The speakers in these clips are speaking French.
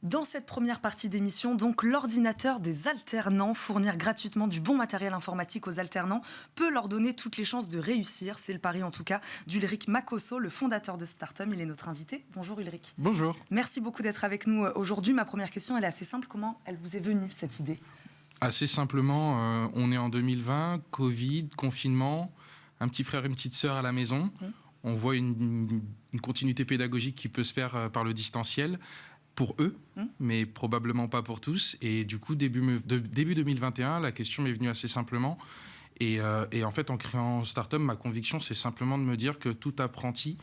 Dans cette première partie d'émission, donc, l'ordinateur des alternants, fournir gratuitement du bon matériel informatique aux alternants, peut leur donner toutes les chances de réussir. C'est le pari, en tout cas, d'Ulrich Makosso, le fondateur de Startum. Il est notre invité. Bonjour Ulrich. Bonjour. Merci beaucoup d'être avec nous aujourd'hui. Ma première question, elle est assez simple. Comment elle vous est venue, cette idée ? Assez simplement, on est en 2020, Covid, confinement, un petit frère et une petite sœur à la maison. On voit une continuité pédagogique qui peut se faire par le distanciel. Pour eux, mais probablement pas pour tous. Et du coup, début 2021, la question m'est venue assez simplement. Et en fait, en créant Startum, ma conviction, c'est simplement de me dire que tout apprenti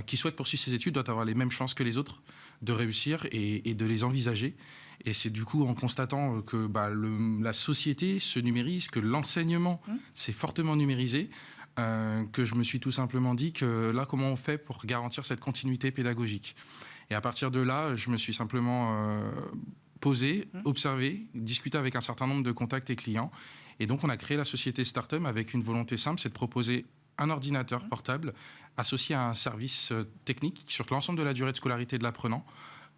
qui souhaite poursuivre ses études doit avoir les mêmes chances que les autres de réussir et de les envisager. Et c'est du coup en constatant que la société se numérise, que l'enseignement s'est fortement numérisé, que je me suis tout simplement dit que là, comment on fait pour garantir cette continuité pédagogique ? Et à partir de là, je me suis simplement posé, observé, discuté avec un certain nombre de contacts et clients. Et donc, on a créé la société Startum avec une volonté simple, c'est de proposer un ordinateur portable associé à un service technique sur l'ensemble de la durée de scolarité de l'apprenant,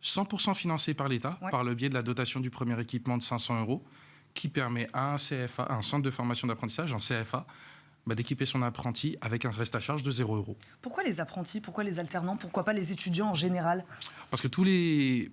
100% financé par l'État, par le biais de la dotation du premier équipement de 500 €, qui permet à un CFA, un centre de formation d'apprentissage, un CFA, d'équiper son apprenti avec un reste à charge de 0 €. Pourquoi les apprentis ? Pourquoi les alternants ? Pourquoi pas les étudiants en général ? Parce que tous les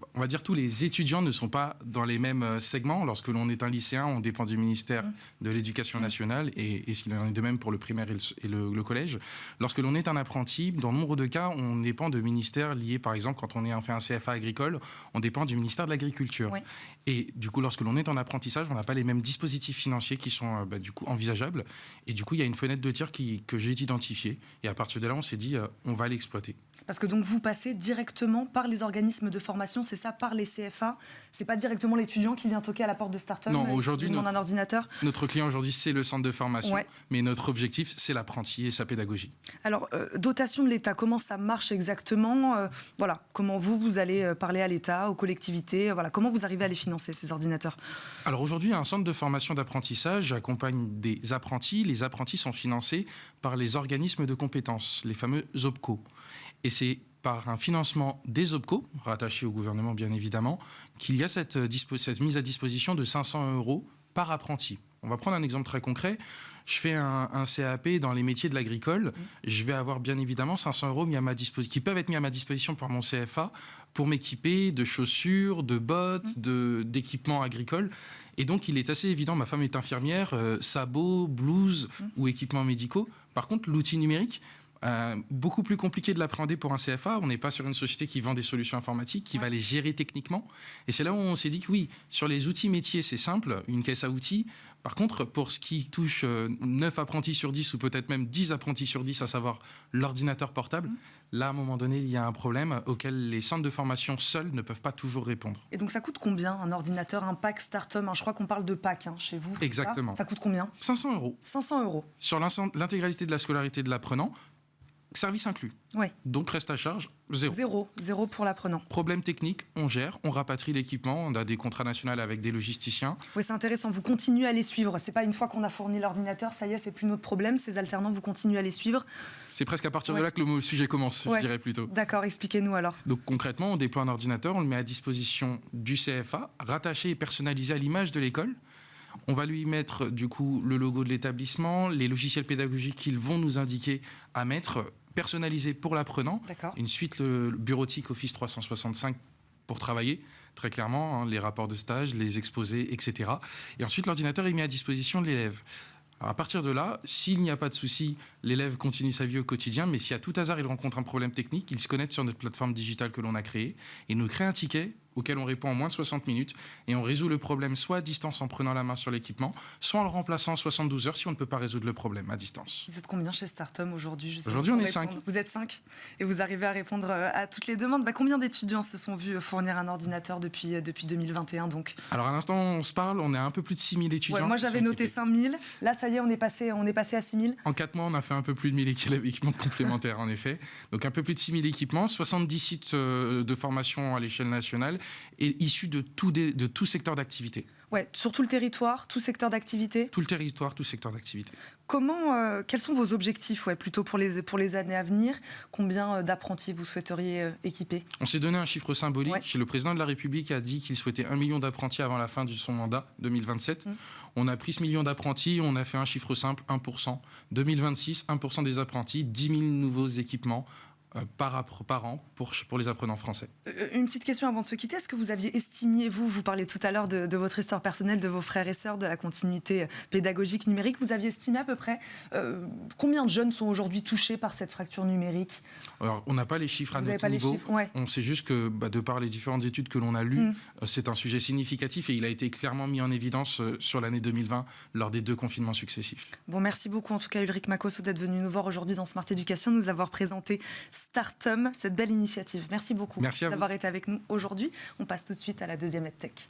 étudiants ne sont pas dans les mêmes segments. Lorsque l'on est un lycéen, on dépend du ministère de l'Éducation nationale et s'il en est de même pour le primaire et le collège. Lorsque l'on est un apprenti, dans nombre de cas, on dépend de ministères liés, par exemple, quand on fait un CFA agricole, on dépend du ministère de l'Agriculture. Oui. Et du coup, lorsque l'on est en apprentissage, on n'a pas les mêmes dispositifs financiers qui sont du coup envisageables. Et du coup, il y a une fenêtre de tir que j'ai identifiée. Et à partir de là, on s'est dit, on va l'exploiter. Parce que donc vous passez directement par les organismes de formation, c'est ça, par les CFA. C'est pas directement l'étudiant qui vient toquer à la porte de Startum. Non, aujourd'hui, demande un ordinateur. Notre client aujourd'hui, c'est le centre de formation, mais notre objectif, c'est l'apprenti et sa pédagogie. Alors, dotation de l'État, comment ça marche exactement ? Comment vous allez parler à l'État, aux collectivités, comment vous arrivez à les financer, ces ordinateurs ? Alors aujourd'hui, un centre de formation d'apprentissage accompagne des apprentis. Les apprentis sont financés par les organismes de compétences, les fameux OPCO. Et c'est par un financement des OPCO, rattachés au gouvernement bien évidemment, qu'il y a cette mise à disposition de 500 € par apprenti. On va prendre un exemple très concret. Je fais un CAP dans les métiers de l'agricole. Je vais avoir bien évidemment 500 € qui peuvent être mis à ma disposition par mon CFA pour m'équiper de chaussures, de bottes, d'équipements agricoles. Et donc, il est assez évident, ma femme est infirmière, sabots, blouses ou équipements médicaux. Par contre, l'outil numérique, beaucoup plus compliqué de l'appréhender pour un CFA. On n'est pas sur une société qui vend des solutions informatiques, qui va les gérer techniquement. Et c'est là où on s'est dit que oui, sur les outils métiers, c'est simple, une caisse à outils. Par contre, pour ce qui touche 9 apprentis sur 10 ou peut-être même 10 apprentis sur 10, à savoir l'ordinateur portable, là, à un moment donné, il y a un problème auquel les centres de formation seuls ne peuvent pas toujours répondre. Et donc, ça coûte combien, un ordinateur, un pack Startum ? Je crois qu'on parle de pack chez vous. Exactement. Ça coûte combien ? 500 €. 500 €. Sur l'intégralité de la scolarité de l'apprenant, service inclus. Ouais. Donc reste à charge, 0. 0 pour l'apprenant. Problème technique, on gère, on rapatrie l'équipement, on a des contrats nationaux avec des logisticiens. Oui, c'est intéressant, vous continuez à les suivre. C'est pas une fois qu'on a fourni l'ordinateur, ça y est, c'est plus notre problème. Ces alternants, vous continuez à les suivre. C'est presque à partir de là que le sujet commence, je dirais plutôt. D'accord, expliquez-nous alors. Donc concrètement, on déploie un ordinateur, on le met à disposition du CFA, rattaché et personnalisé à l'image de l'école. On va lui mettre du coup le logo de l'établissement, les logiciels pédagogiques qu'ils vont nous indiquer à mettre, personnalisé pour l'apprenant. D'accord. Une suite bureautique Office 365 pour travailler, très clairement, les rapports de stage, les exposés, etc. Et ensuite, l'ordinateur est mis à disposition de l'élève. Alors à partir de là, s'il n'y a pas de souci, l'élève continue sa vie au quotidien, mais si à tout hasard il rencontre un problème technique, il se connecte sur notre plateforme digitale que l'on a créée et nous crée un ticket auquel on répond en moins de 60 minutes et on résout le problème soit à distance en prenant la main sur l'équipement, soit en le remplaçant en 72 heures si on ne peut pas résoudre le problème à distance. Vous êtes combien chez Startum aujourd'hui ? Aujourd'hui, on est 5. Vous êtes 5 et vous arrivez à répondre à toutes les demandes. Combien d'étudiants se sont vus fournir un ordinateur depuis 2021 donc ? Alors à l'instant, on se parle, on est à un peu plus de 6000 étudiants. Moi, j'avais noté 5000. Là, ça y est, on est passé à 6000. En 4 mois, on a fait un peu plus de 1000 équipements complémentaires, en effet. Donc un peu plus de 6000 équipements, 70 sites de formation à l'échelle nationale est issu de tout secteur d'activité. Ouais, sur tout le territoire, tout secteur d'activité. Tout le territoire, tout secteur d'activité. Quels sont vos objectifs, plutôt pour les années à venir? Combien d'apprentis vous souhaiteriez équiper? On s'est donné un chiffre symbolique. Ouais. Le président de la République a dit qu'il souhaitait 1 million d'apprentis avant la fin de son mandat, 2027. On a pris ce million d'apprentis, on a fait un chiffre simple, 1%. 2026, 1% des apprentis, 10 000 nouveaux équipements par an pour les apprenants français. Une petite question avant de se quitter. Est-ce que vous aviez estimé, vous parlez tout à l'heure de votre histoire personnelle, de vos frères et sœurs, de la continuité pédagogique numérique, vous aviez estimé à peu près combien de jeunes sont aujourd'hui touchés par cette fracture numérique? Alors, on n'a pas les chiffres à Vous n'avez notre pas niveau. les chiffres, ouais. On sait juste que, de par les différentes études que l'on a lues, c'est un sujet significatif et il a été clairement mis en évidence sur l'année 2020 lors des 2 confinements successifs. Bon, merci beaucoup en tout cas Ulrich Makosso d'être venu nous voir aujourd'hui dans Smart Education, nous avoir présenté Startum, cette belle initiative. Merci beaucoup d'avoir été avec nous aujourd'hui. On passe tout de suite à la deuxième EdTech.